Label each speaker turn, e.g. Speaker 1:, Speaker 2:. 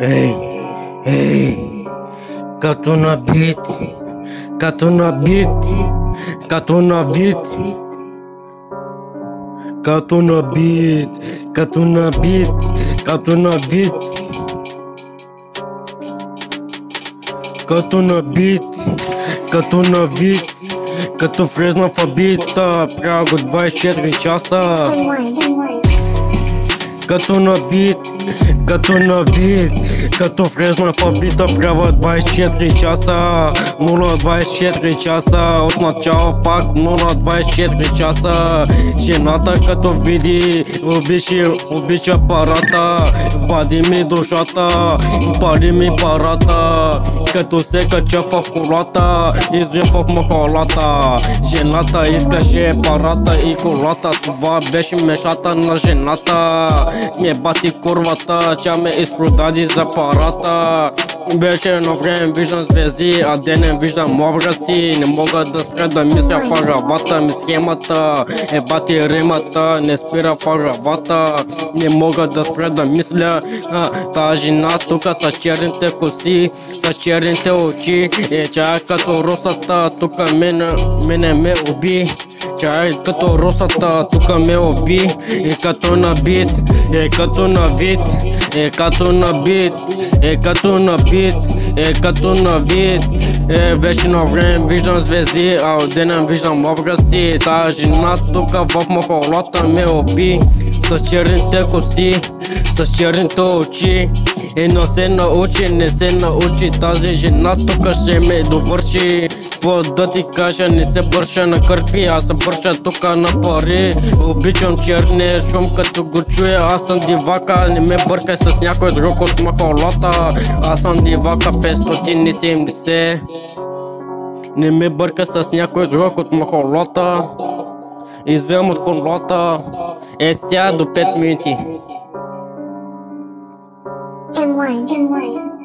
Speaker 1: Ей, ей, като на бит, като на бит, като на бит, като на бит, като на бит, като на бит, като на бит, като на бит, като влезна в бита, правя го 24 часа. Като на бит, като на бит, като влезна в бита, правя 24 часа. 0-24 часа, от начало пак 0-24 часа. Жената като види, обича парата, вади ми душата, пали ми парата. Като се кача в колата, изрим в махалата. Жената искаше парата и колата, това беше мечтата на жената. Ме бати курвата, тя ме изпродади за парата. Вече едно време виждам звезди, а денем виждам образци. Не мога да спра да мисля в главата ми схемата. Бати римата, не спира в главата. Не мога да спра да мисля. Та жена тука с черните коси, с черните очи. Тя като русата, тука мене ме уби. Тя като русата, тука ме уби. Като на бит, като на бит, като на бит, като на бит, като на бит. Вече на време виждам звезди, а от денем виждам образци. Тая жена тука в махалата ме уби. С черните коси, с черните очи. Но се научи, не се научи. Тази жена тука ще ме довърши. Какво да ти кажа, не се бърша на кърпи, аз се бърша тука на пари. Обичам черния шум, като го чуя, аз съм дивака. Не ме бъркай с някой друг от махалата. Аз съм дивака 570. Не ме бъркай с някой друг от махалата. Излизам от колата. Сега до 5 минути.
Speaker 2: M1